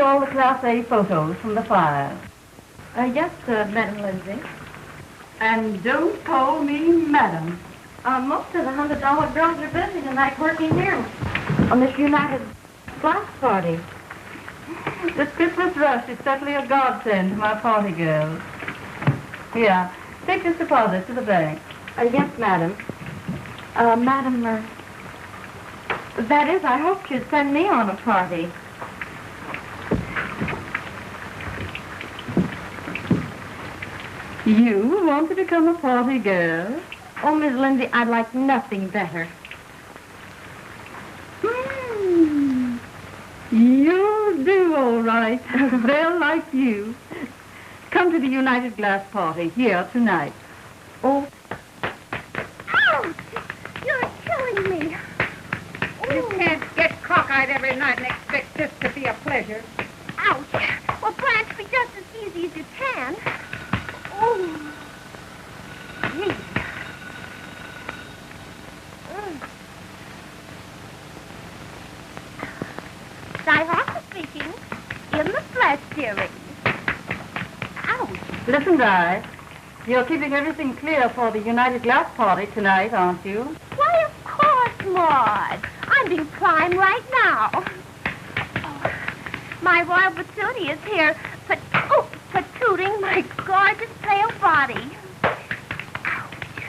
all the Class A photos from the file? Yes, Madam Lindsay. And don't call me Madam. Most of the $100 girls are busy tonight working here on this United Glass party. This Christmas rush is certainly a godsend to my party girls. Here, take this deposit to the bank. Yes, Madam. Madam, that is, I hoped you'd send me on a party. You want to become a party girl? Oh, Miss Lindsay, I'd like nothing better. You'll do all right. They'll like you. Come to the United Glass party here tonight. Oh. Ouch! You're killing me. You can't get cockeyed every night and expect this to be a pleasure. Ouch! Well, Blanche, be just as easy as you can. Oh. Gee. Di speaking. In the flesh, dearie. Ouch. Listen, Di. You're keeping everything clear for the United Glass party tonight, aren't you? Why, of course, Maud. I'm being primed right now. Oh, my royal patootie is here, patooting my gorgeous pale body. Ouch.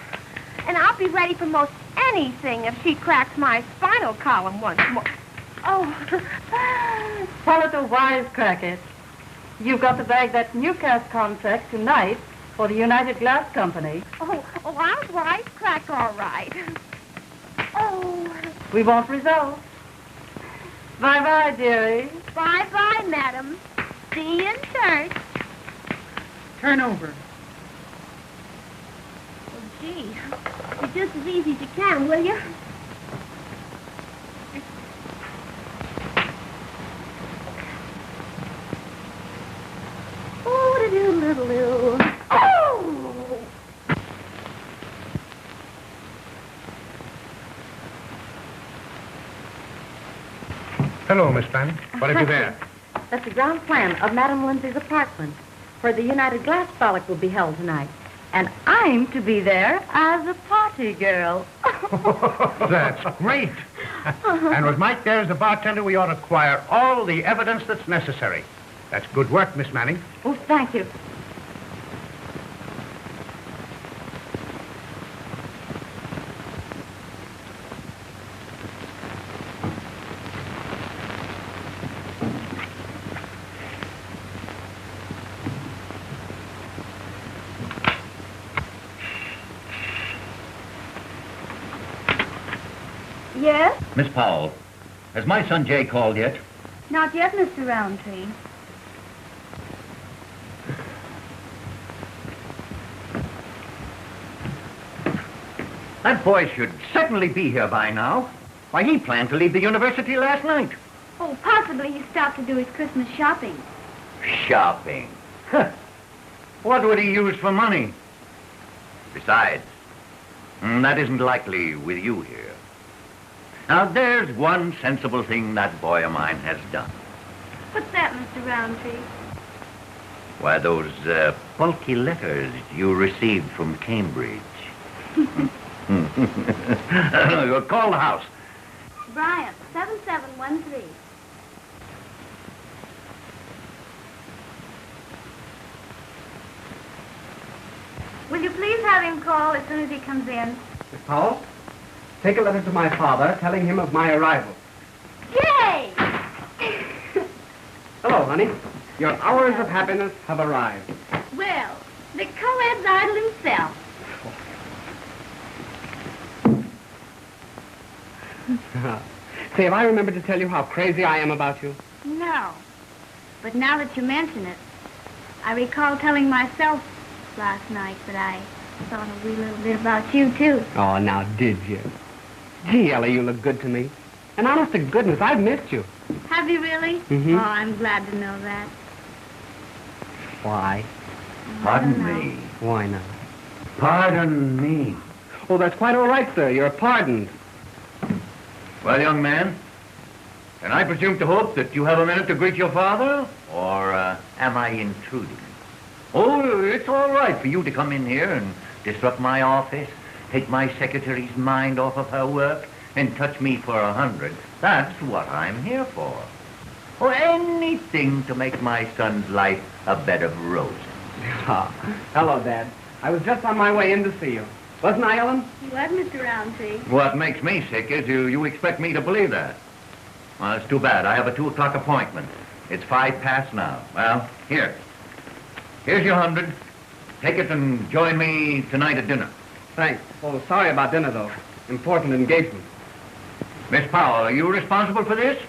And I'll be ready for most anything if she cracks my spinal column once more. Oh. Follow the wisecrack it. You've got to bag that new cast contract tonight for the United Glass Company. Oh, I'll wisecrack all right. Oh. We want results. Bye-bye, dearie. Bye-bye, madam. See you in church. Turn over. Oh, gee. Be just as easy as you can, will you? Oh! Hello, Miss Fanny. What have you there? That's the ground plan of Madam Lindsay's apartment, where the United Glass frolic will be held tonight. And I'm to be there as a party girl. That's great. And with Mike there as the bartender, we ought to acquire all the evidence that's necessary. That's good work, Miss Manning. Oh, thank you. Yes? Miss Powell, has my son Jay called yet? Not yet, Mr. Roundtree. That boy should certainly be here by now. Why, he planned to leave the university last night. Oh, possibly he stopped to do his Christmas shopping. Shopping? Huh. What would he use for money? Besides, that isn't likely with you here. Now, there's one sensible thing that boy of mine has done. What's that, Mr. Roundtree? Why, those bulky letters you received from Cambridge. Call the house. Bryant, 7713. Will you please have him call as soon as he comes in? Miss Powell, take a letter to my father telling him of my arrival. Yay! Hello, honey. Your hours of happiness have arrived. Well, the co-ed's idol himself. Say, have I remembered to tell you how crazy I am about you? No. But now that you mention it, I recall telling myself last night that I thought a wee little bit about you, too. Oh, now, did you? Gee, Ellie, you look good to me. And honest to goodness, I've missed you. Have you really? Mm-hmm. Oh, I'm glad to know that. Why? Pardon me. Why not? Pardon me. Oh, that's quite all right, sir. You're pardoned. Well, young man, And I presume to hope that you have a minute to greet your father? Or am I intruding? Oh, it's all right for you to come in here and disrupt my office, take my secretary's mind off of her work, and touch me for 100. That's what I'm here for. Or anything to make my son's life a bed of roses. Ah, hello, Dad. I was just on my way in to see you. Wasn't I, Ellen? You was, Mr. Roundtree. What makes me sick is you expect me to believe that. Well, it's too bad. I have a 2 o'clock appointment. It's 5 past now. Well, here's your 100. Take it and join me tonight at dinner. Thanks. Oh, sorry about dinner, though. Important engagement. Miss Powell, are you responsible for this?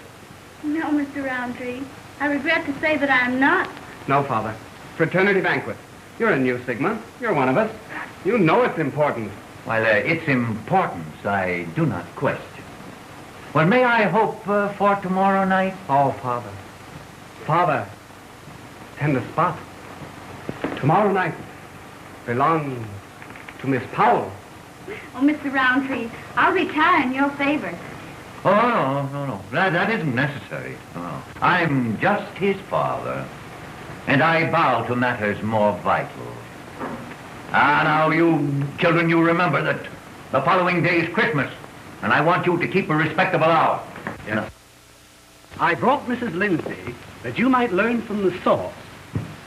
No, Mr. Roundtree. I regret to say that I am not. No, Father. Fraternity banquet. You're a New Sigma. You're one of us. You know it's important. Well, its importance I do not question. Well, may I hope for tomorrow night? Oh, Father. Father, tender spot. Tomorrow night belongs to Miss Powell. Oh, Mr. Roundtree, I'll retire in your favor. Oh, no. That isn't necessary. No. I'm just his father, and I bow to matters more vital. Ah, now, you children, you remember that the following day is Christmas, and I want you to keep a respectable hour. Yes. I brought Mrs. Lindsay that you might learn from the source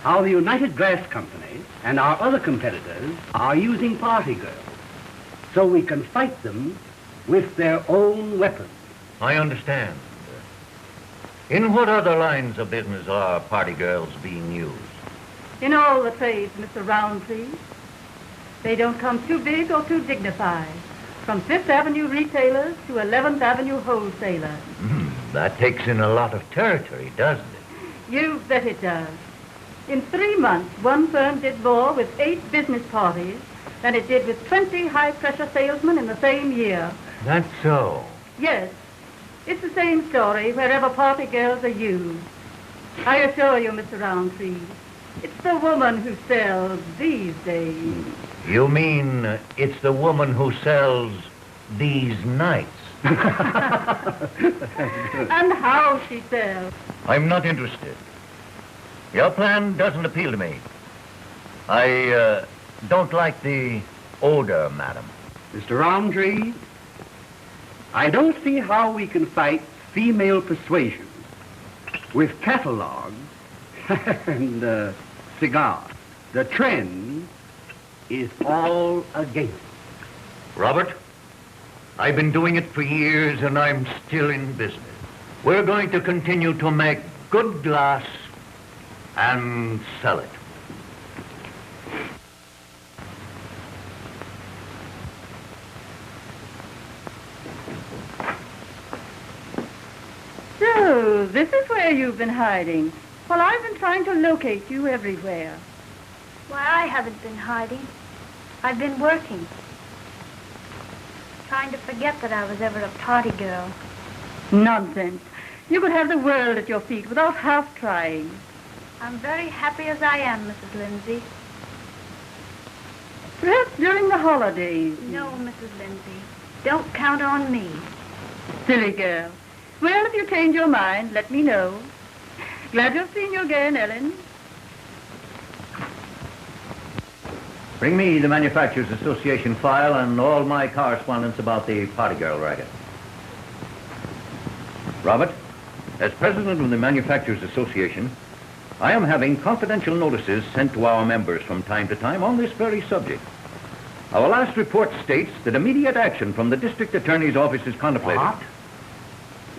how the United Glass Company and our other competitors are using party girls, so we can fight them with their own weapons. I understand. In what other lines of business are party girls being used? In all the trades, Mr. Roundtree. They don't come too big or too dignified. From 5th Avenue retailers to 11th Avenue wholesalers. That takes in a lot of territory, doesn't it? You bet it does. In 3 months, one firm did more with 8 business parties than it did with 20 high-pressure salesmen in the same year. That's so. Yes. It's the same story wherever party girls are used. I assure you, Mr. Roundtree, it's the woman who sells these days. You mean it's the woman who sells these nights? And how she sells. I'm not interested. Your plan doesn't appeal to me. I don't like the odor, madam. Mr. Roundtree, I don't see how we can fight female persuasion with catalogs and cigars. The trend is all against. Robert, I've been doing it for years and I'm still in business. We're going to continue to make good glass and sell it. So, this is where you've been hiding. Well, I've been trying to locate you everywhere. Why, I haven't been hiding. I've been working. Trying to forget that I was ever a party girl. Nonsense. You could have the world at your feet without half trying. I'm very happy as I am, Mrs. Lindsay. Perhaps during the holidays. No, Mrs. Lindsay. Don't count on me. Silly girl. Well, if you change your mind, let me know. Glad to have seen you again, Ellen. Bring me the Manufacturers Association file and all my correspondence about the party girl racket. Robert, as president of the Manufacturers Association, I am having confidential notices sent to our members from time to time on this very subject. Our last report states that immediate action from the district attorney's office is contemplated. What?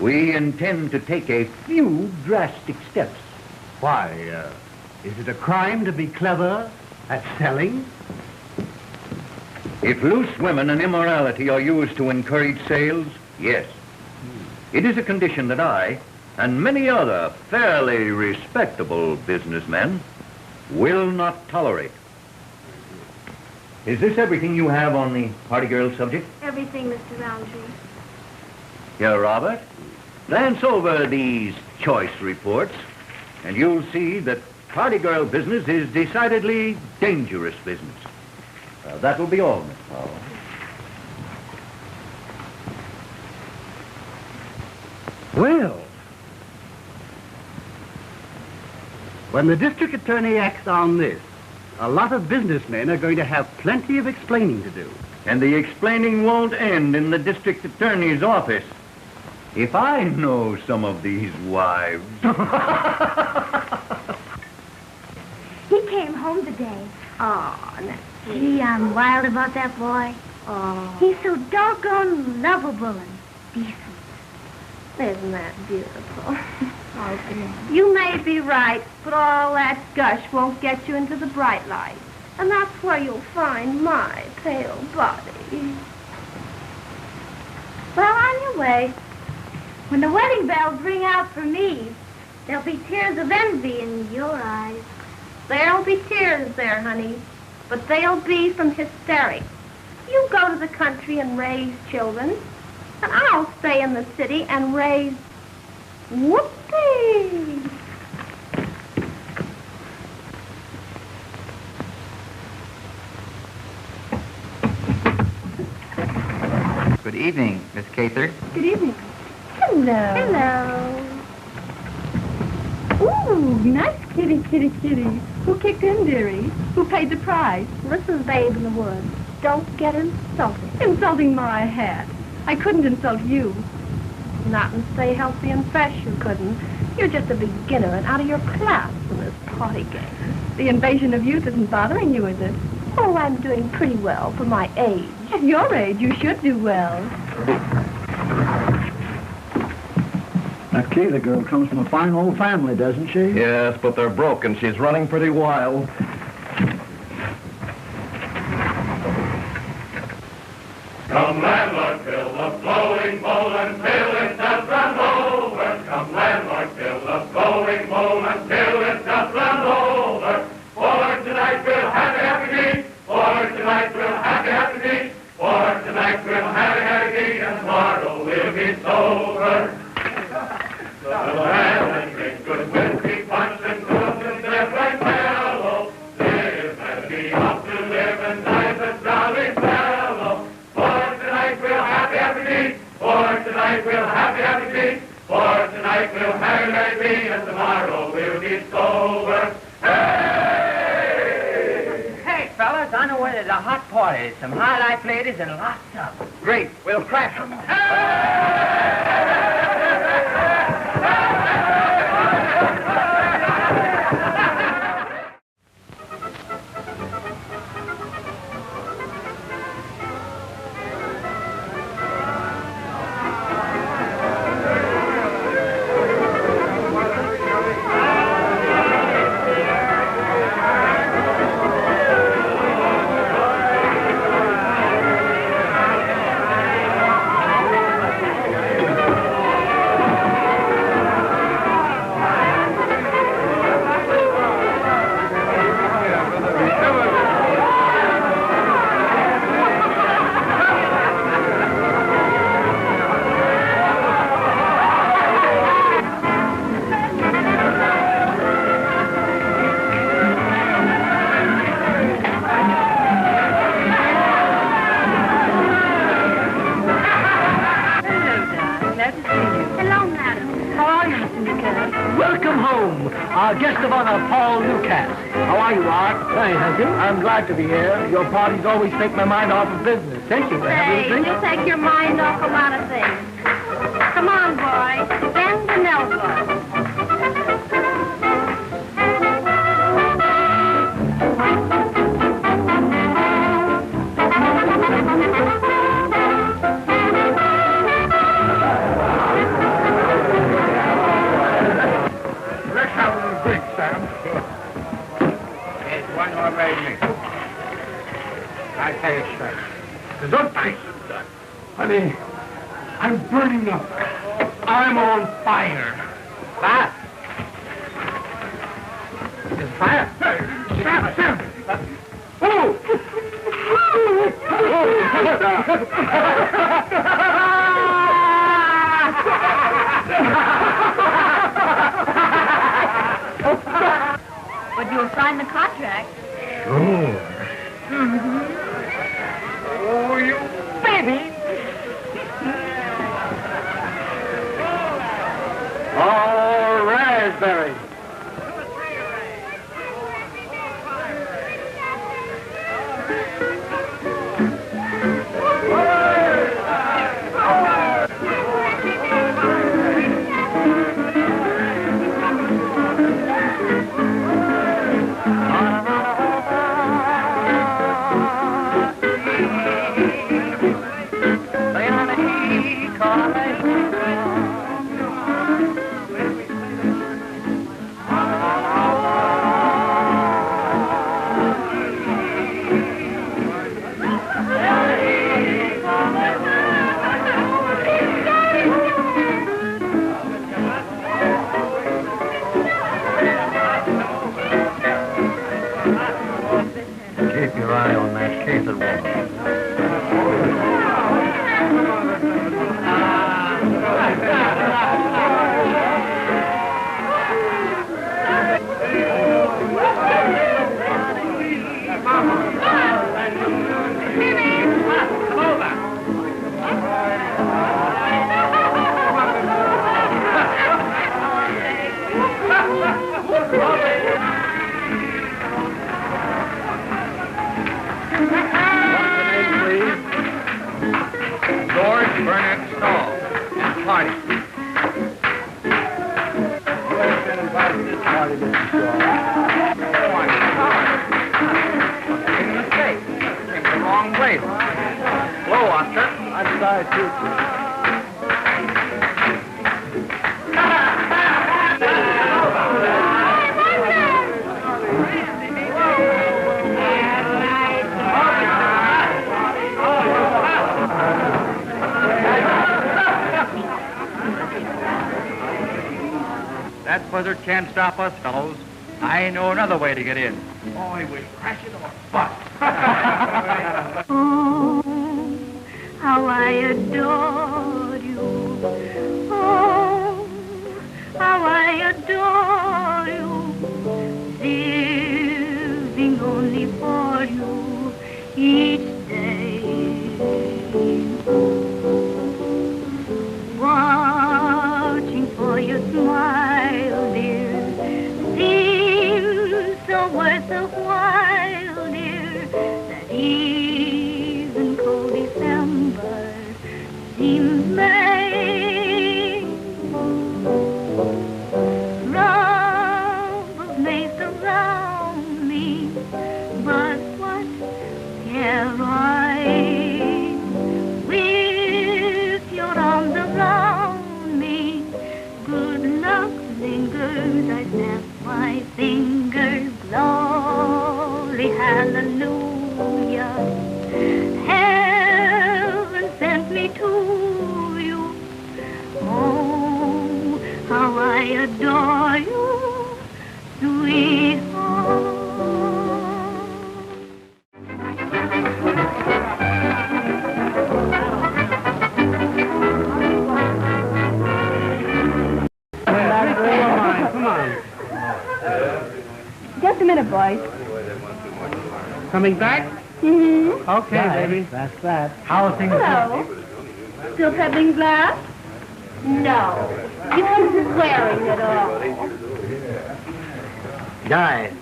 We intend to take a few drastic steps. Why, is it a crime to be clever at selling? If loose women and immorality are used to encourage sales, yes. It is a condition that I, and many other fairly respectable businessmen, will not tolerate. Is this everything you have on the party girl subject? Everything, Mr. Roundtree. Here, Robert. Glance over these choice reports, and you'll see that party girl business is decidedly dangerous business. That will be all, Miss Powell. Well, When the district attorney acts on this, a lot of businessmen are going to have plenty of explaining to do. And the explaining won't end in the district attorney's office. If I know some of these wives. He came home today. Oh, now. Gee, I'm wild about that boy. Oh. He's so doggone lovable and decent. Isn't that beautiful? Oh, dear. You may be right, but all that gush won't get you into the bright light. And that's where you'll find my pale body. Well, on your way. When the wedding bells ring out for me, there'll be tears of envy in your eyes. There'll be tears there, honey, but they'll be from hysterics. You go to the country and raise children, and I'll stay in the city and raise whoopee. Good evening, Miss Cather. Good evening. Hello. Hello. Ooh, nice kitty, kitty, kitty. Who kicked in, dearie? Who paid the price? Listen, Babe in the Woods, don't get insulted. Insulting my hat. I couldn't insult you. Not and stay healthy and fresh, you couldn't. You're just a beginner and out of your class in this party game. The invasion of youth isn't bothering you, is it? Oh, I'm doing pretty well for my age. At your age, you should do well. That Kayla girl comes from a fine old family, doesn't she? Yes, but they're broke and she's running pretty wild. Come landlord, fill the flowing bowl until it does run over. Come landlord, fill the flowing bowl until it does run over. For tonight we'll happy tea. For tonight we'll happy tea. For tonight we'll happy tea, and tomorrow we'll be sober. So have and drink good whiskey punch and good and live right mellow. Live and be off to live and die the jolly fellow. For tonight we'll happy tea. For tonight we'll happy tea. For tonight we'll happy tea, and tomorrow we'll be sober. Hey, fellas, I know where there's a hot party. Some high life ladies and lots of them. Great, we'll crash them. I'm glad to be here. Your parties always take my mind off of business. Thank you. Say, you take your mind off a lot of things. Come on, boy. Bend an elbow. Let's have a little drink, Sam. There's one more ready. I tell you straight. Gesundheit. Honey, I'm burning up. I'm on fire. Fire? There's fire? Sam! Oh! But you'll sign the contract. Sure. Mm-hmm. Oh, you baby! Oh, raspberry. educated woman. George Burnett Stall and party. You ain't been invited to this party, Mr. Shaw. Made a mistake. Came the wrong place. Hello, Oscar. I'm sorry, too. That buzzard can't stop us, fellows. I know another way to get in. Boy, we'll crash it or bust. Oh, how I adore you. Oh, how I adore you. Living only for you each day. Watching for your smile, dear, seems so worth a while, dear, that even cold December seems May. Troubles may surround me, but what care I? With your arms around me, good luck lingers. I snap my fingers. Glory, hallelujah. Heaven sent me to you. Oh, how I adore you, sweetheart. Come on. Just a minute, boys. Coming back? Mm-hmm. Okay, baby. That's that. How are things Hello. Still peddling glass? No. You isn't swearing at all. Guy,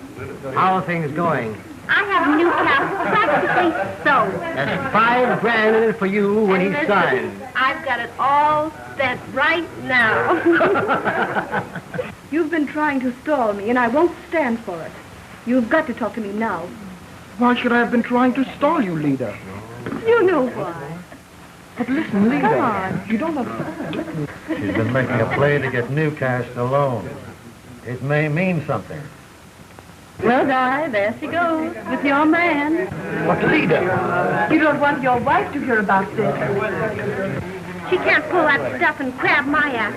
how are things going? I have a new cast practically so. That's $5,000 in it for you when he's signed. I've got it all set right now. You've been trying to stall me, and I won't stand for it. You've got to talk to me now. Why should I have been trying to stall you, Lita? You know why. But listen, Lita. Come on. You don't understand. Listen. She's been making a play to get Newcastle alone. It may mean something. Well, Di, there she goes, with your man. But Lita. You don't want your wife to hear about this. She can't pull that stuff and crab my ass.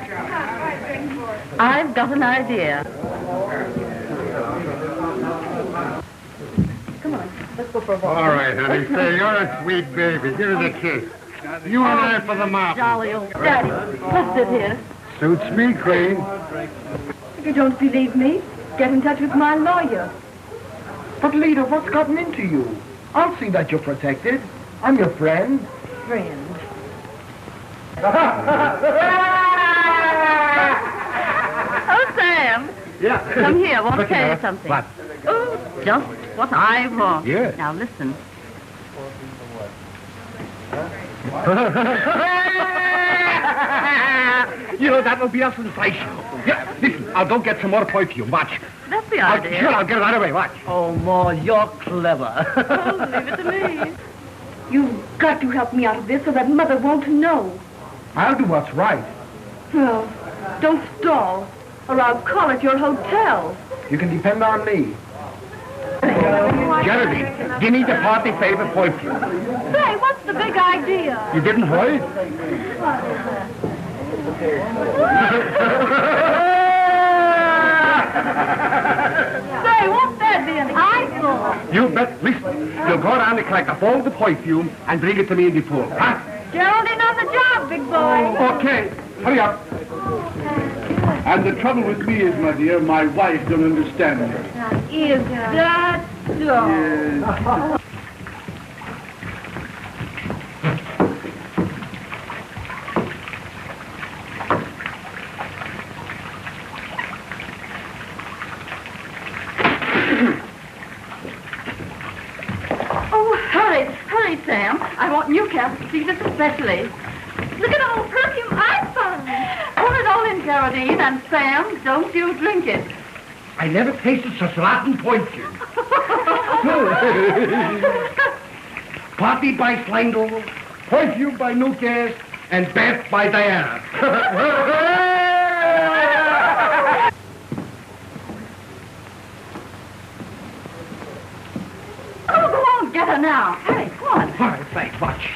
I've got an idea. Come on, let's go for a walk. All right, honey. Say, you're a sweet baby. Give her the kiss. You and I for the mop. Jolly old Daddy, let's sit here. Suits me, Queen. If you don't believe me, get in touch with my lawyer. But Lita, what's gotten into you? I'll see that you're protected. I'm your friend. Friend. Oh, Sam. Yeah. Come here, I want to tell you something. What? Oh, just what I want. Yes. Now listen. You know, that will be a sensation. Yeah, listen, I'll go get some more perfume. Watch. That's the idea. Sure, I'll get it right away. Watch. Oh, Ma, you're clever. Oh, leave it to me. You've got to help me out of this so that Mother won't know. I'll do what's right. Well, don't stall, or I'll call at your hotel. You can depend on me. Genevieve, give me the party favorite perfume. Say, what's the big idea? You didn't heard? Say, won't that be an eyeful? You bet. Listen, you'll go around and collect a bowl of perfume and bring it to me in the pool, huh? Geraldine on the job, big boy. Okay. Hurry up. And the trouble with me is, my dear, my wife don't understand me. Is that so? Yes. Hurry, Sam. I want Newcastle to see this especially. Look at all the perfume I found. Pour it all in, Geraldine, and Sam, don't you drink it. I never tasted such rotten perfume. Party by Slindle, perfume by Newcastle, and bath by Diana. Oh, go on, get her now. Hurry, come on. All right, thanks, watch.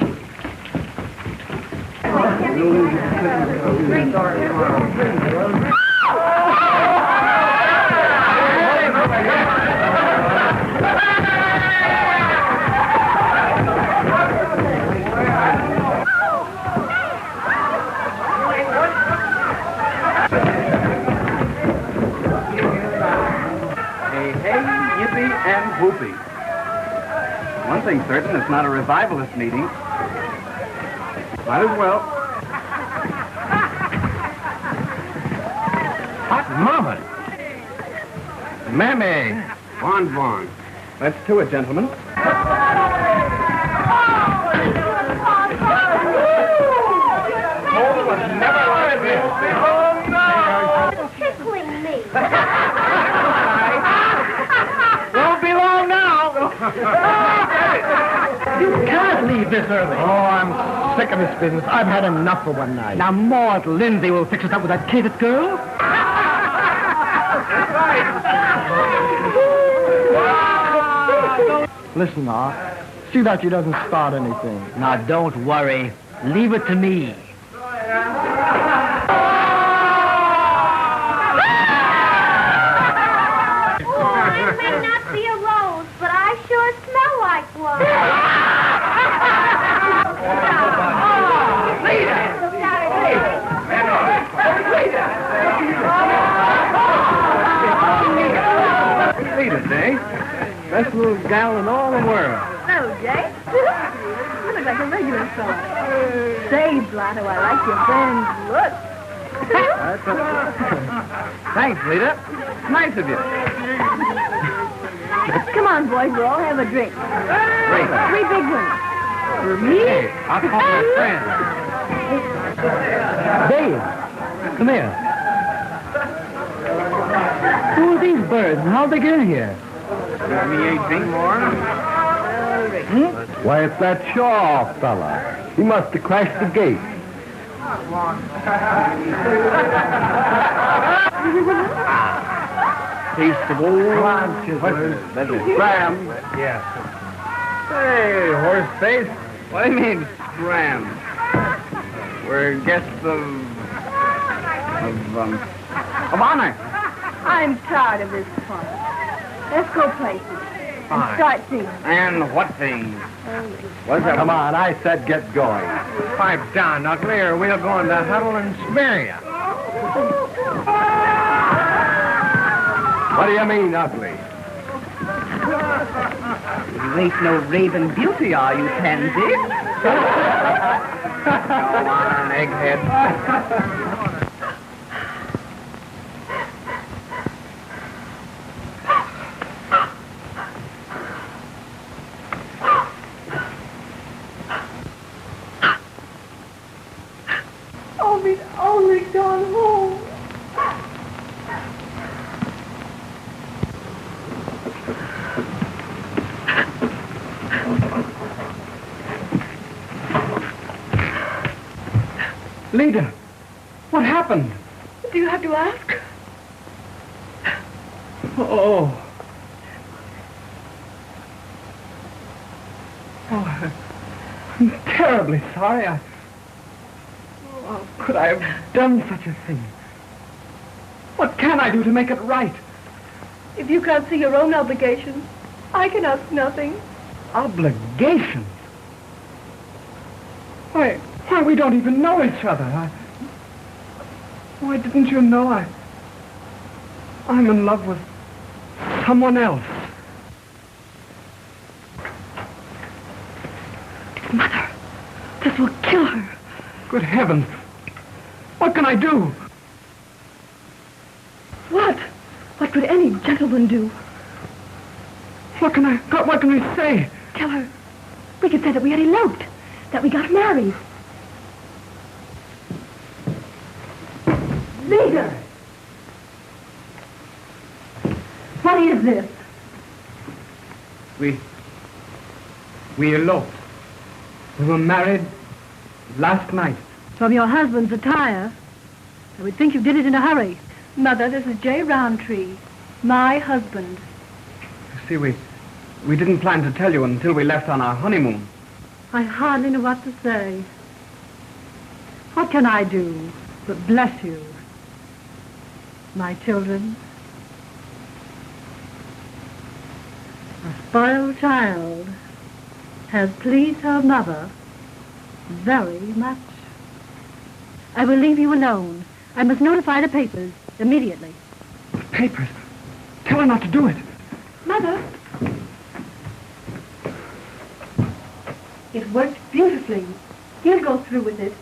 Hey, yippee, and whoopee. One thing certain, it's not a revivalist meeting. Might as well. Hot mama. Mammy. Bon. Let's to it, gentlemen. Tickling me. Won't be long now. You can't leave this early. Oh, I'm sick of this business. I've had enough for one night. Now, Maud Lindsay will fix us up with that catered girl. Listen, Ma. See that she doesn't start anything. Now, don't worry. Leave it to me. I may not be a rose, but I sure smell like one. Judith, eh? Best little gal in all the world. Oh, Jay. You look like a regular song. Say, Blotto, I like your friend's look. Thanks, Lita. Nice of you. Come on, boys, we'll all have a drink. Great. 3 big ones. For me? Hey, I'll call my friend. Dave, come here. Who are these birds and how'd they get in here? Give me 18 more. Why, it's that Shaw fella. He must have crashed the gate. Taste of old Scram. Yes. Hey, horse face. What do you mean, Scram? We're guests of honor. I'm tired of this fun. Let's go places and start things. And what things? What's that? Come on, I said get going. Pipe down, Ugly, or we'll go in the huddle and smear you. What do you mean, ugly? You ain't no raven beauty, are you, Pansy? Go on, egghead. Oh, we'd only gone home. Lita, what happened? Do you have to ask? Oh. Oh, I'm terribly sorry. How could I have done such a thing? What can I do to make it right? If you can't see your own obligations, I can ask nothing. Obligations? Why, we don't even know each other. Why didn't you know I'm in love with someone else? Mother, this will kill her. Good heavens. What can I do? What? What could any gentleman do? What can we say? Tell her. We could say that we had eloped, that we got married. Leader! What is this? We eloped. We were married last night. From your husband's attire, I would think you did it in a hurry. Mother, this is J. Roundtree, my husband. You see, we didn't plan to tell you until we left on our honeymoon. I hardly know what to say. What can I do but bless you, my children? A spoiled child has pleased her mother very much. I will leave you alone. I must notify the papers immediately. Papers? Tell her not to do it. Mother! It worked beautifully. He'll go through with it.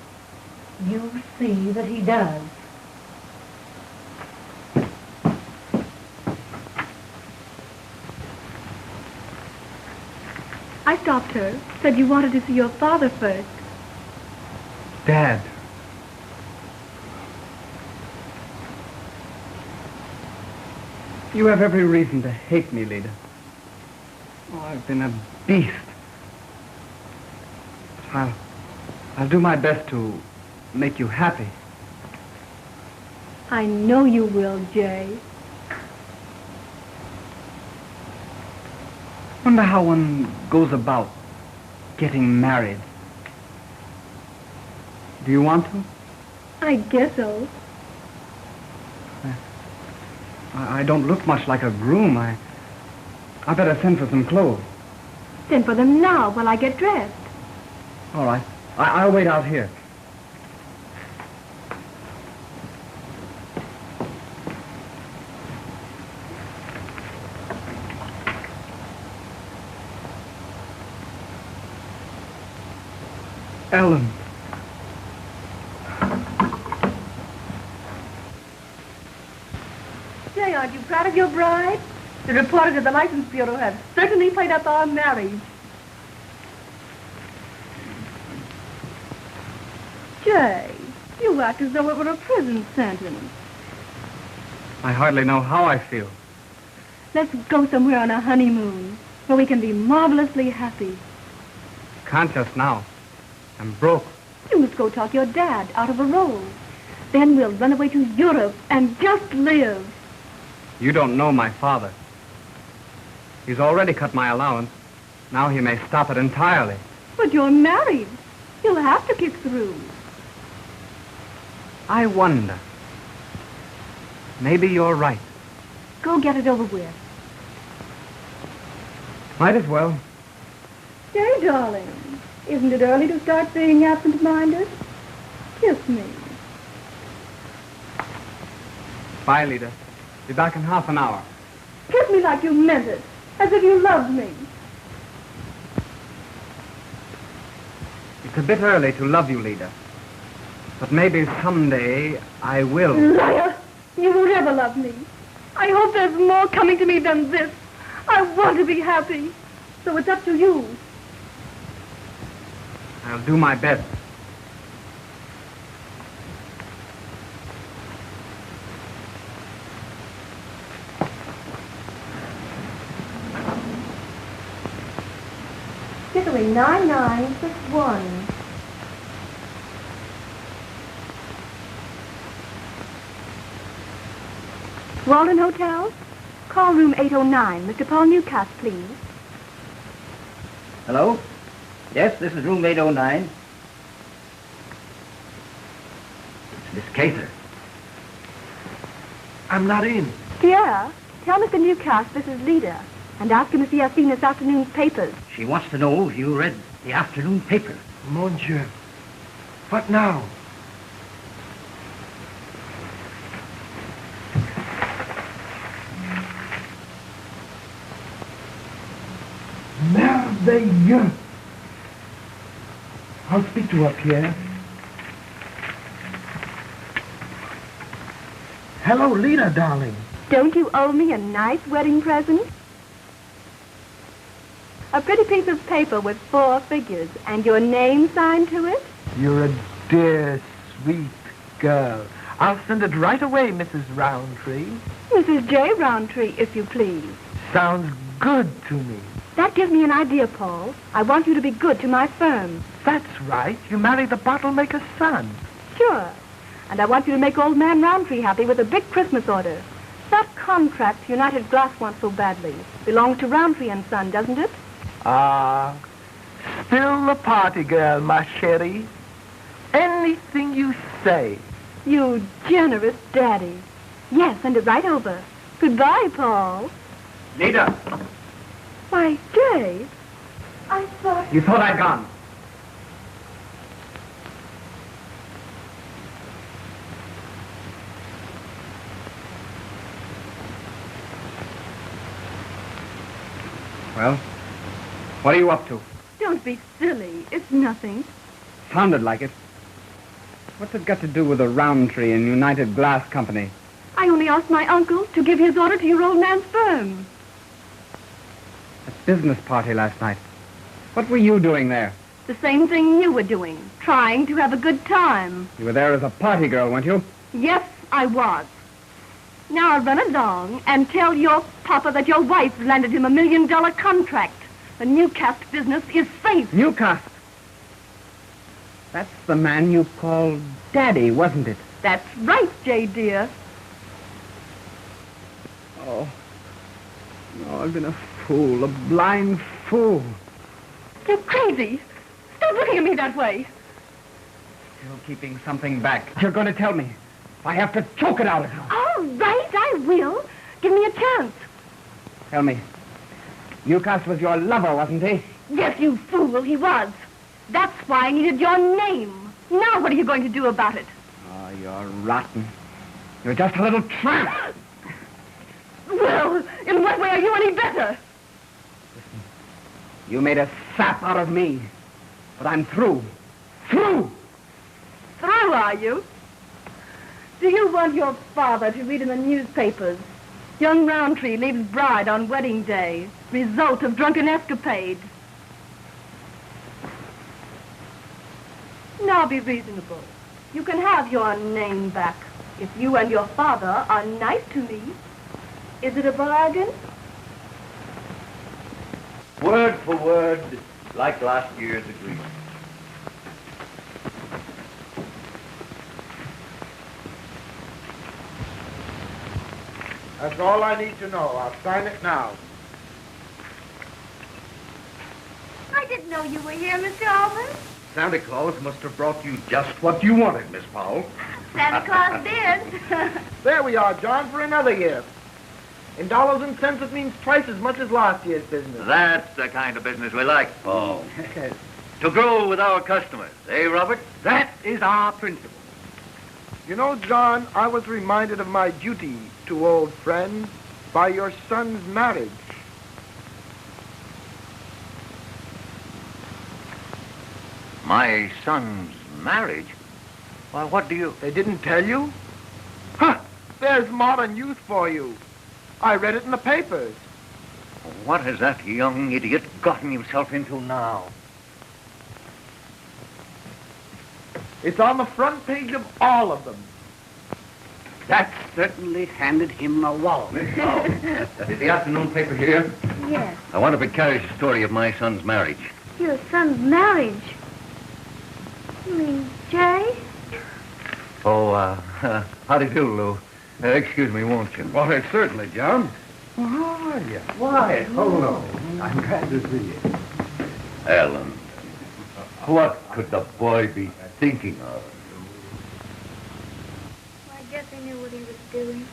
You'll see that he does. I stopped her. Said you wanted to see your father first. Dad. You have every reason to hate me, Leda. Oh, I've been a beast. But I'll do my best to make you happy. I know you will, Jay. Wonder how one goes about getting married. Do you want to? I guess so. I don't look much like a groom. I better send for some clothes. Send for them now while I get dressed. All right. I'll wait out here. Ellen. Jay, aren't you proud of your bride? The reporters at the License Bureau have certainly played up our marriage. Jay, you act as though it were a prison sentence. I hardly know how I feel. Let's go somewhere on a honeymoon where we can be marvelously happy. Can't just now. I'm broke. You must go talk your dad out of a role. Then we'll run away to Europe and just live. You don't know my father. He's already cut my allowance. Now he may stop it entirely. But you're married. You'll have to kick through. I wonder. Maybe you're right. Go get it over with. Might as well. Jay, darling, isn't it early to start being absent-minded? Kiss me. Bye, Leda. Be back in half an hour. Kiss me like you meant it, as if you loved me. It's a bit early to love you, Leda. But maybe someday I will. Liar! You won't ever love me. I hope there's more coming to me than this. I want to be happy. So it's up to you. I'll do my best. Hickory 9961. Walden Hotel? Call room 809. Mr. Paul Newcastle, please. Hello? Yes, this is room 809. It's Miss Cater. I'm not in. Pierre, Tell Mr. Newcastle this is Lida, and ask him if he has seen this afternoon's papers. She wants to know if you read the afternoon paper. Mon Dieu. What now? Merveilleux. I'll speak to her, Pierre. Hello, Lida, darling. Don't you owe me a nice wedding present? A pretty piece of paper with 4 figures and your name signed to it? You're a dear, sweet girl. I'll send it right away, Mrs. Roundtree. Mrs. J. Roundtree, if you please. Sounds good to me. That gives me an idea, Paul. I want you to be good to my firm. That's right. You marry the bottle-maker's son. Sure. And I want you to make old man Roundtree happy with a big Christmas order. That contract United Glass wants so badly belongs to Roundtree and Son, doesn't it? Ah, still a party girl, ma chérie. Anything you say. You generous daddy. Yes, send it right over. Goodbye, Paul. Lida, Why, Jay, I thought... you thought I'd gone. Well, what are you up to? Don't be silly. It's nothing. Sounded like it. What's it got to do with the Roundtree and United Glass Company? I only asked my uncle to give his order to your old man's firm. That business party last night. What were you doing there? The same thing you were doing, trying to have a good time. You were there as a party girl, weren't you? Yes, I was. Now I'll run along and tell your papa that your wife landed him $1 million contract. The Newcastle business is safe. Newcastle? That's the man you called Daddy, wasn't it? That's right, Jay, dear. Oh. No, I've been a fool, a blind fool. You're crazy. Stop looking at me that way. Still keeping something back. You're going to tell me. I have to choke it out of you. All right, I will. Give me a chance. Tell me. Newcastle was your lover, wasn't he? Yes, you fool, he was. That's why I needed your name. Now what are you going to do about it? Oh, you're rotten. You're just a little tramp. Well, in what way are you any better? Listen, you made a sap out of me. But I'm through. Through! Through, are you? Do you want your father to read in the newspapers? Young Roundtree leaves bride on wedding day. Result of drunken escapade. Now be reasonable. You can have your name back if you and your father are nice to me. Is it a bargain? Word for word, like last year's agreement. That's all I need to know. I'll sign it now. I didn't know you were here, Mr. Alvin. Santa Claus must have brought you just what you wanted, Miss Powell. Santa Claus did. There we are, John, for another year. In dollars and cents, it means twice as much as last year's business. That's the kind of business we like, Paul. To grow with our customers, eh, Robert? That is our principle. You know, John, I was reminded of my duty to old friends by your son's marriage. My son's marriage? Why, what do you... They didn't tell you? Huh! There's modern youth for you. I read it in the papers. What has that young idiot gotten himself into now? It's on the front page of all of them. That certainly handed him a wallop. Is the afternoon paper here? Yes. I want to carry the story of my son's marriage. Your son's marriage. You mean Jay? Oh, how do you do, Lou? Excuse me, won't you? Why, certainly, John. How are you? Why, hello. I'm glad to see you. Ellen, what could the boy be thinking of? Well, I guess I knew what he was doing.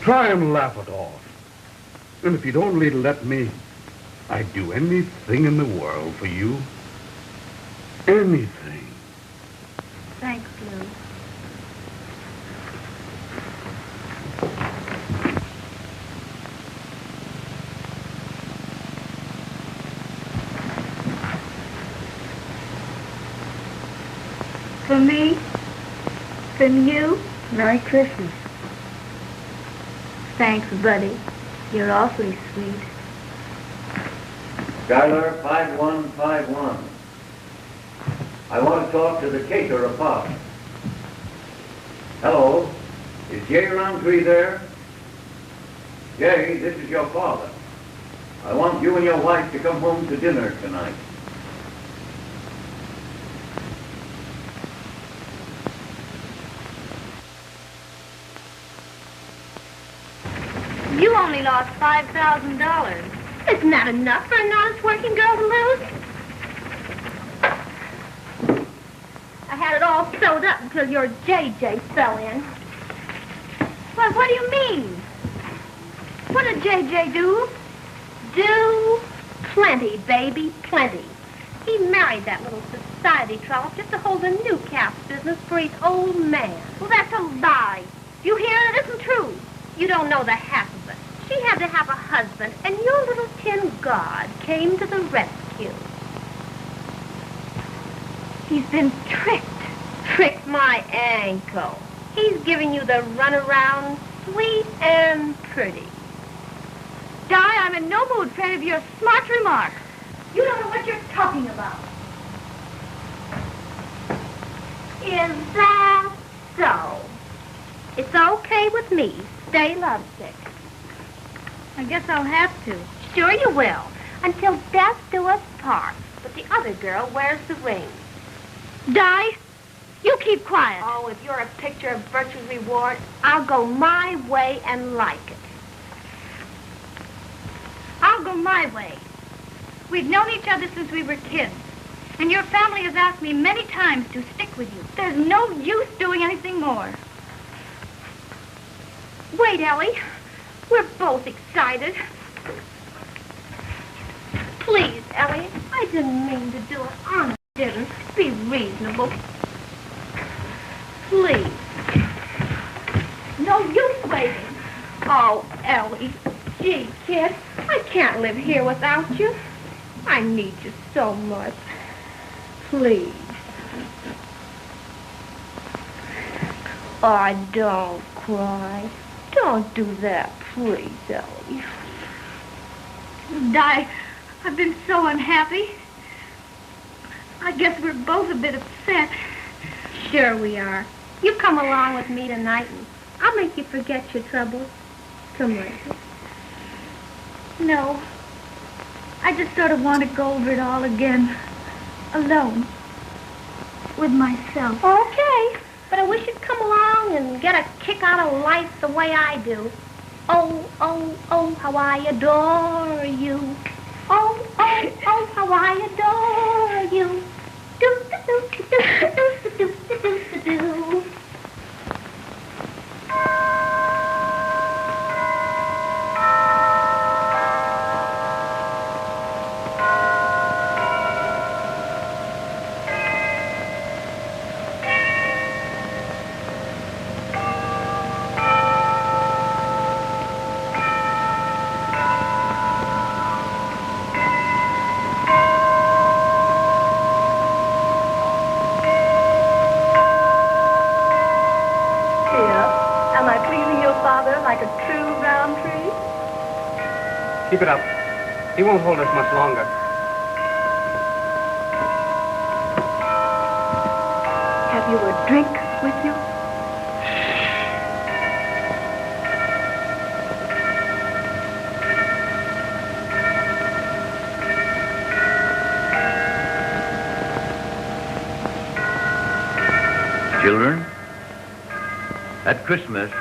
Try and laugh it off. And if you'd only let me, I'd do anything in the world for you. Anything. Thanks, Lou. For me? From you? Merry Christmas. Thanks, buddy. You're awfully sweet. Skylar 5151. I want to talk to the caterer of Pop. Hello? Is Jay Roundtree there? Jay, this is your father. I want you and your wife to come home to dinner tonight. You only lost $5,000. Isn't that enough for an honest working girl to lose? I had it all sewed up until your JJ fell in. Well, what do you mean? What did JJ do? Do plenty, baby, plenty. He married that little society trollop just to hold a new calf business for his old man. Well, that's a lie. You hear? It isn't true. You don't know the half of it. She had to have a husband, and your little tin god came to the rescue. He's been tricked. Tricked my ankle. He's giving you the runaround, sweet and pretty. Di, I'm in no mood for any of your smart remarks. You don't know what you're talking about. Is that so? It's okay with me. Stay lovesick. I guess I'll have to. Sure you will. Until death do us part. But the other girl wears the ring. Di, you keep quiet. Oh, if you're a picture of virtue's reward, I'll go my way and like it. I'll go my way. We've known each other since we were kids. And your family has asked me many times to stick with you. There's no use doing anything more. Wait, Ellie. We're both excited. Please, Ellie. I didn't mean to do it. Honest, didn't. Be reasonable. Please. No use waiting. Oh, Ellie. Gee, kid. I can't live here without you. I need you so much. Please. Oh, don't cry. Don't do that, please, Ellie. Di, I've been so unhappy. I guess we're both a bit upset. Sure we are. You come along with me tonight and I'll make you forget your troubles. Come later. No. I just sort of want to go over it all again. Alone. With myself. Okay. But I wish you'd come along and get a kick out of life the way I do. Oh, oh, oh, how I adore you. Oh, oh, oh, how I adore you. Do, do, do, do, do, do, do, do, do, do, do. Keep it up. He won't hold us much longer. Have you a drink with you? Children, at Christmas,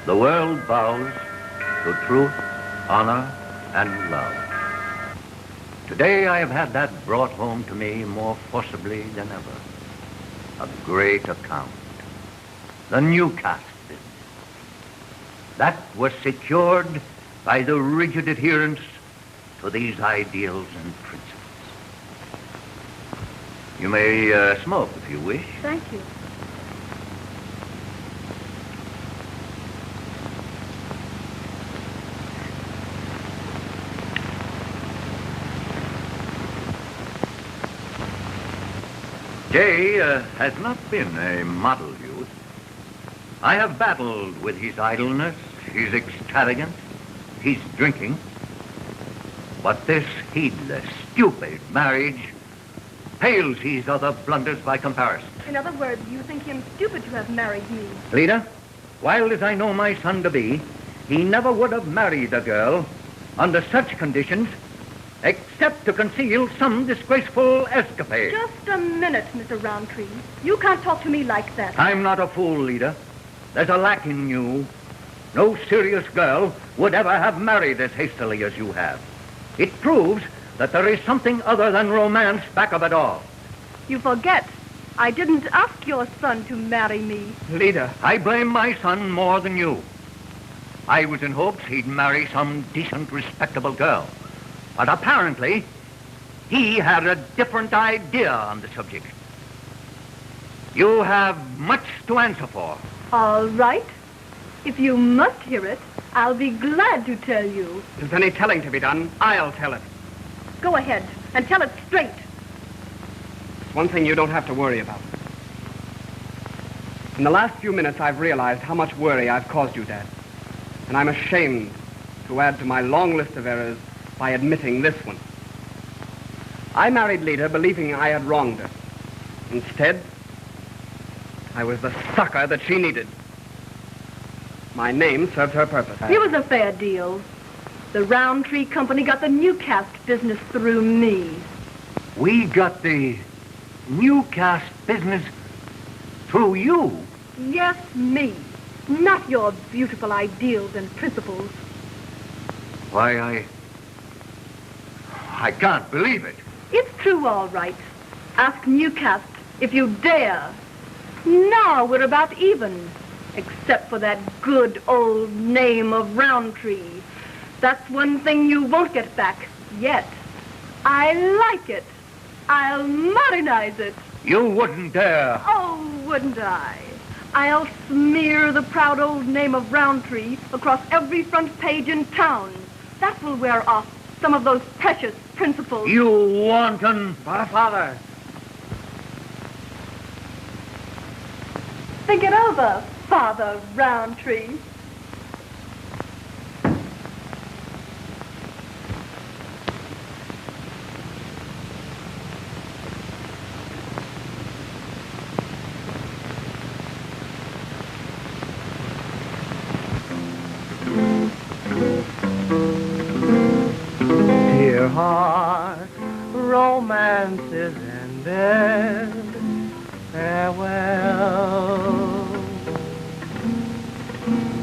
the world bows to truth, honor, and love. Today I have had that brought home to me more forcibly than ever. A great account. The new cast business. That was secured by the rigid adherence to these ideals and principles. You may smoke if you wish. Thank you. Jay has not been a model youth. I have battled with his idleness, his extravagance, his drinking. But this heedless, stupid marriage pales his other blunders by comparison. In other words, you think him stupid to have married me. Lita, wild as I know my son to be, he never would have married a girl under such conditions except to conceal some disgraceful escapade. Just a minute, Mr. Roundtree. You can't talk to me like that. I'm not a fool, Lita. There's a lack in you. No serious girl would ever have married as hastily as you have. It proves that there is something other than romance back of it all. You forget. I didn't ask your son to marry me. Lita, I blame my son more than you. I was in hopes he'd marry some decent, respectable girl. But apparently, he had a different idea on the subject. You have much to answer for. All right. If you must hear it, I'll be glad to tell you. If there's any telling to be done, I'll tell it. Go ahead and tell it straight. It's one thing you don't have to worry about. In the last few minutes, I've realized how much worry I've caused you, Dad. And I'm ashamed to add to my long list of errors by admitting this one. I married Lita believing I had wronged her. Instead, I was the sucker that she needed. My name served her purpose. It was a fair deal. The Roundtree Company got the Newcast business through me. We got the Newcast business through you? Yes, me. Not your beautiful ideals and principles. Why, I can't believe it. It's true, all right. Ask Newcast if you dare. Now we're about even, except for that good old name of Roundtree. That's one thing you won't get back, yet. I like it. I'll modernize it. You wouldn't dare. Oh, wouldn't I? I'll smear the proud old name of Roundtree across every front page in town. That will wear off some of those precious principles. You wanton... Father. Think it over, Father Roundtree. Dear heart, romance is ended. Farewell.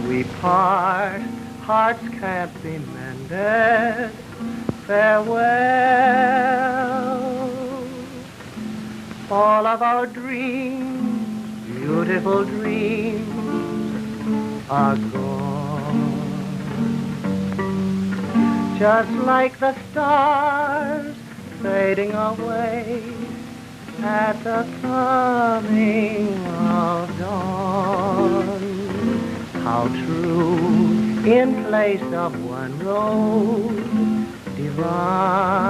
We part, hearts can't be mended. Farewell. All of our dreams, beautiful dreams, are gone. Just like the stars fading away at the coming of dawn. How true, in place of one road divine.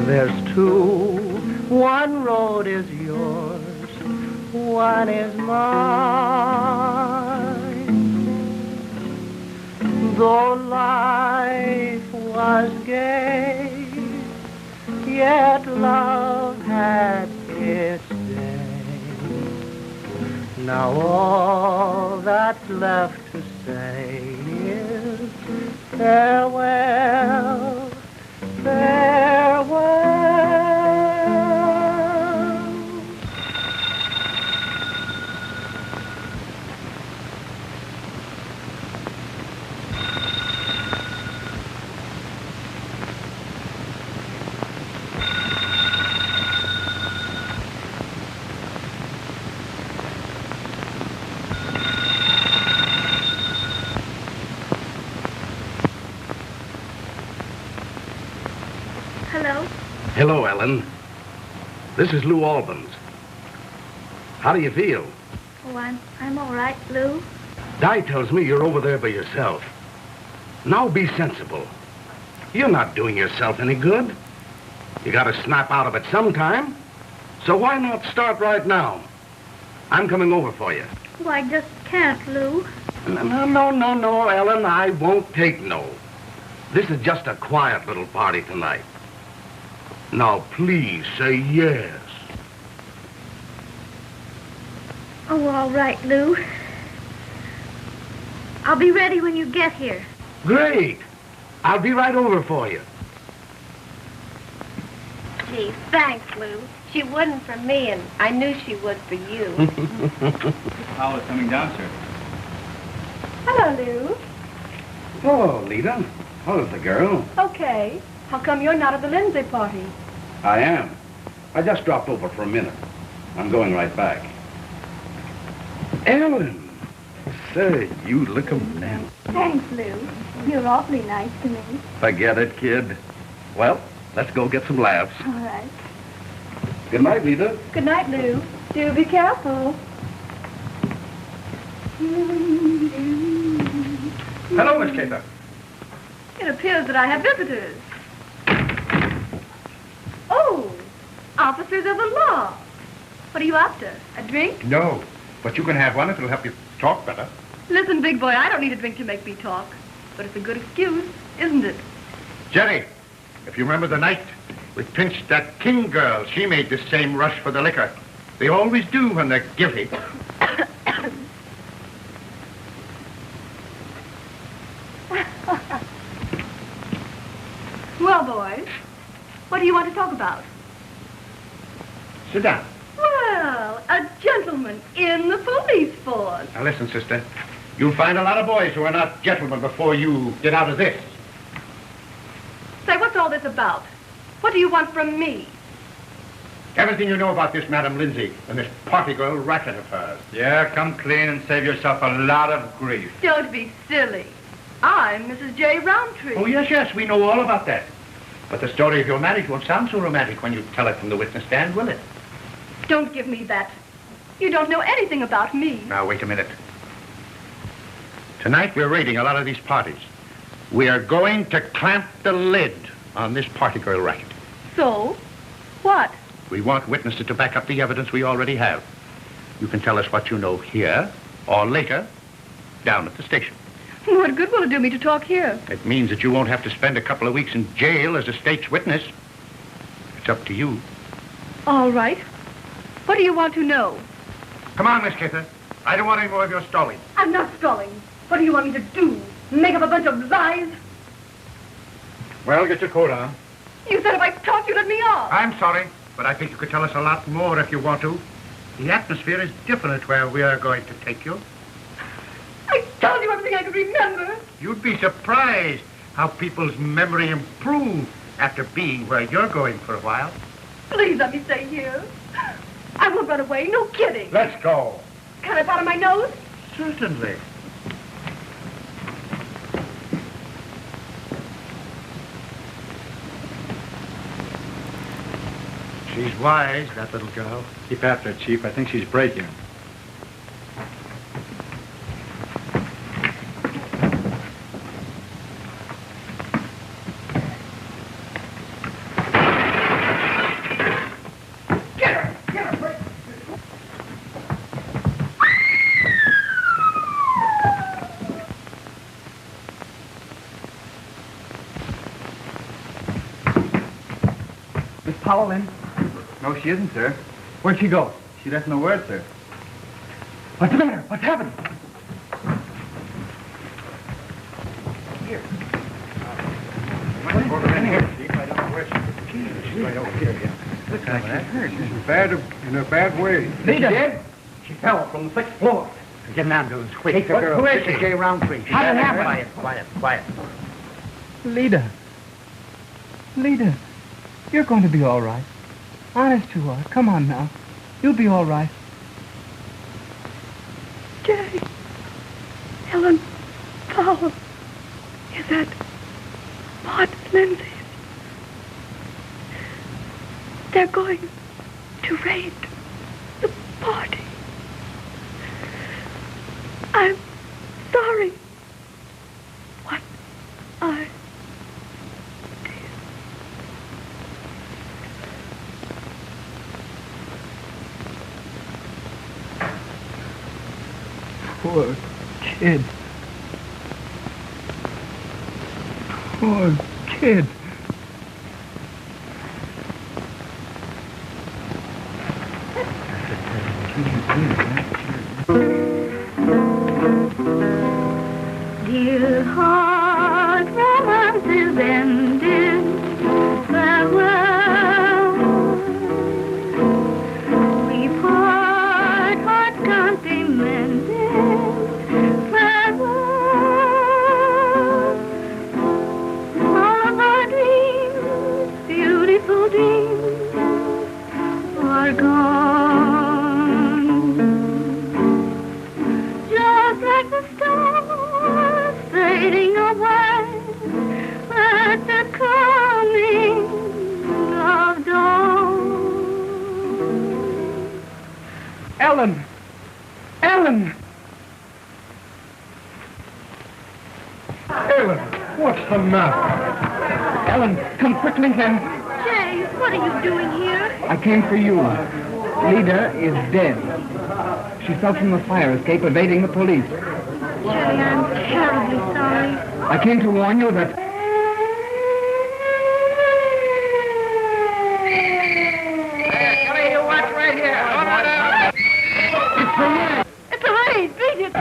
There's two, one road is yours, one is mine. Though life was gay, yet love had its day. Now all that's left to say is farewell, farewell. Ellen. This is Lou Albans. How do you feel? Oh, I'm all right, Lou. Di tells me you're over there by yourself. Now be sensible. You're not doing yourself any good. You gotta snap out of it sometime. So why not start right now? I'm coming over for you. Oh, I just can't, Lou. No, Ellen. I won't take no. This is just a quiet little party tonight. Now, please say yes. Oh, all right, Lou. I'll be ready when you get here. Great. I'll be right over for you. Gee, thanks, Lou. She wouldn't for me, and I knew she would for you. Hal is coming down, sir. Hello, Lou. Oh, Lita. How's the girl? Okay. How come you're not at the Lindsay party? I am. I just dropped over for a minute. I'm going right back. Ellen. Say, you look a man. Thanks, Lou. You're awfully nice to me. Forget it, kid. Well, let's go get some laughs. All right. Good night, Lita. Good night, Lou. Do be careful. Hello, Miss Cater. It appears that I have visitors. Oh, officers of the law. What are you after? A drink? No, but you can have one if it'll help you talk better. Listen, big boy, I don't need a drink to make me talk. But it's a good excuse, isn't it? Jenny, if you remember the night we pinched that King girl, she made the same rush for the liquor. They always do when they're guilty. Well, boys, what do you want to talk about? Sit down. Well, a gentleman in the police force. Now listen, sister. You'll find a lot of boys who are not gentlemen before you get out of this. Say, what's all this about? What do you want from me? Everything you know about this Madam Lindsay and this party girl racket of hers. Yeah, come clean and save yourself a lot of grief. Don't be silly. I'm Mrs. J. Roundtree. Oh, yes, we know all about that. But the story of your marriage won't sound so romantic when you tell it from the witness stand, will it? Don't give me that. You don't know anything about me. Now, wait a minute. Tonight, we're raiding a lot of these parties. We are going to clamp the lid on this party girl racket. So? What? We want witnesses to back up the evidence we already have. You can tell us what you know here, or later, down at the station. What good will it do me to talk here? It means that you won't have to spend a couple of weeks in jail as a state's witness. It's up to you. All right. What do you want to know? Come on, Miss Kither. I don't want any more of your stalling. I'm not stalling. What do you want me to do? Make up a bunch of lies? Well, get your coat on. You said if I talked, you'd let me off. I'm sorry, but I think you could tell us a lot more if you want to. The atmosphere is different where we are going to take you. I told you everything I could remember. You'd be surprised how people's memory improves after being where you're going for a while. Please let me stay here. I won't run away, no kidding. Let's go. Can I powder my nose? Certainly. She's wise, that little girl. Keep after it, Chief. I think she's breaking. Miss Powell in? No, she isn't, sir. Where'd she go? She left no word, sir. What's the matter? What's happened? Here. Might over in here, Chief. I don't know where she's right over here, yeah. Looks like she's hurt. She's in a bad way. Lita! Dead? She fell from the 6th floor. Get an ambulance, quick. Take the girl. Who is she? J. Roundtree. How did it happen? Quiet. Lita. Lita. You're going to be all right. Honest you are. Come on now. You'll be all right. Jay. Helen Powell. Is that Maud Lindsay? They're going to raid the party. I'm sorry. What I did. Poor kid. Poor kid. Dear heart, romance is ended. Farewell. We part, heart can't be mended. Farewell. All of our dreams, beautiful dreams, are gone. Just like the stars fading away at the coming of dawn. Ellen! Ellen! Ellen, what's the matter? Ellen, come quickly here. Jay, what are you doing here? I came for you. Lida is dead. She fell from the fire escape evading the police. Jay, I'm terribly sorry. I came to warn you that... Kelly, you watch right here. It's a raid! Beat it!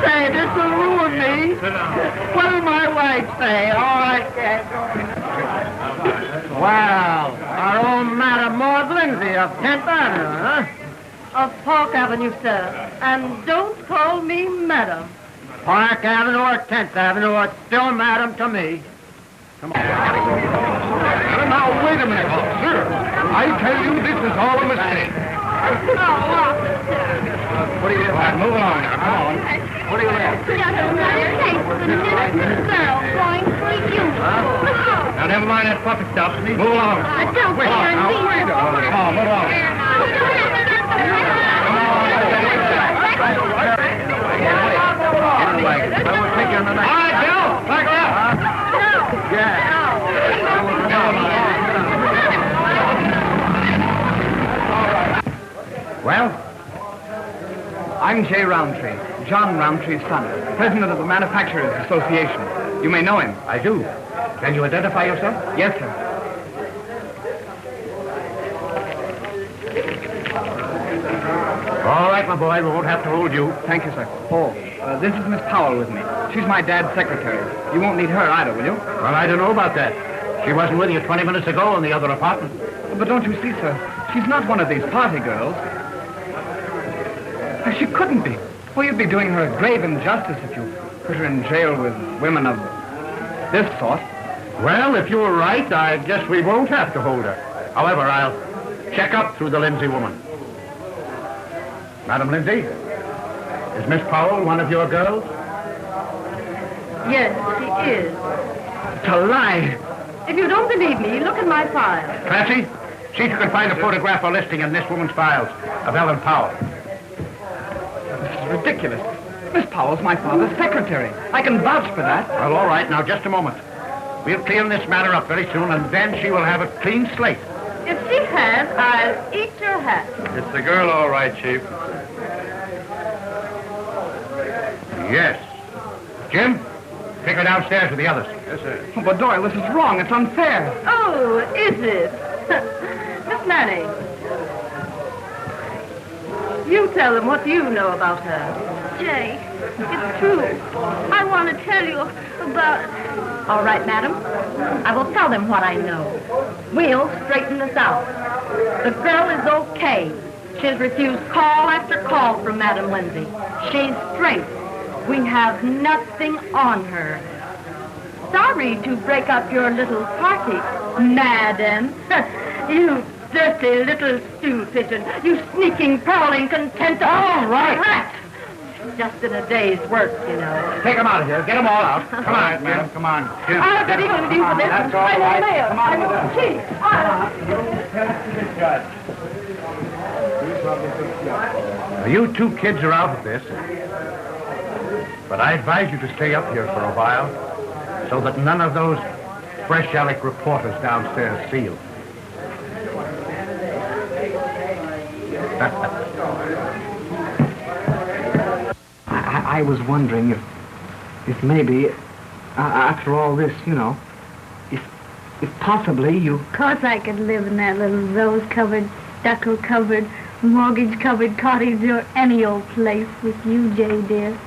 Say, this will ruin me. What'll my wife say? Oh, I can't go. Well, our own Madam Maud Lindsay of 10th Avenue, huh? Of Park Avenue, sir. And don't call me madam. Park Avenue or 10th Avenue, it's still Madam to me. Come on. Now, wait a minute, officer. I tell you, this is all a mistake. What do you want? Move along now. Come on. What do you want? Just another case of an innocent girl going for you. Now, never mind that puppet stuff. Move along. Don't Wait, care now, wait a minute. Come on, move along. I will take you on the night. All right, Bill. Back her up. Yeah. Well, I'm Jay Roundtree, John Roundtree's son, president of the Manufacturers Association. You may know him. I do. Can you identify yourself? Yes, sir. All right, my boy. We won't have to hold you. Thank you, sir. Oh, this is Miss Powell with me. She's my dad's secretary. You won't need her either, will you? Well, I don't know about that. She wasn't with you 20 minutes ago in the other apartment. But don't you see, sir? She's not one of these party girls. She couldn't be. Well, you'd be doing her a grave injustice if you put her in jail with women of this sort. Well, if you're right, I guess we won't have to hold her. However, I'll check up through the Lindsay woman. Madam Lindsay, is Miss Powell one of your girls? Yes, she is. It's a lie. If you don't believe me, look at my file. Clancy, see if you can find a photograph or listing in this woman's files of Ellen Powell. This is ridiculous. Miss Powell's my father's secretary. I can vouch for that. Well, all right. Now, just a moment. We'll clean this matter up very soon, and then she will have a clean slate. If she has, I'll eat your hat. It's the girl, all right, Chief. Yes. Jim, Take her downstairs with the others. Yes, sir. Oh, but Doyle, this is wrong. It's unfair. Oh, is it? Miss Manning, you tell them what you know about her. Jay, it's true. I want to tell you about... All right, madam. I will tell them what I know. We'll straighten this out. The girl is okay. She's refused call after call from Madam Lindsay. She's straight. We have nothing on her. Sorry to break up your little party, madam. You dirty little stew pigeon. You sneaking, prowling, contemptible... All right. rat. Just in a day's work, you know. Take them out of here. Get them all out. Come on, madam. Come on. I'll be going to do for this. That's all right. Come on with us. Chief, You two kids are out of this. But I advise you to stay up here for a while so that none of those fresh Alec reporters downstairs see you. I was wondering if maybe, after all this, you know, if possibly you... Of course I could live in that little rose-covered, stucco-covered, mortgage-covered cottage or any old place with you, Jay, dear.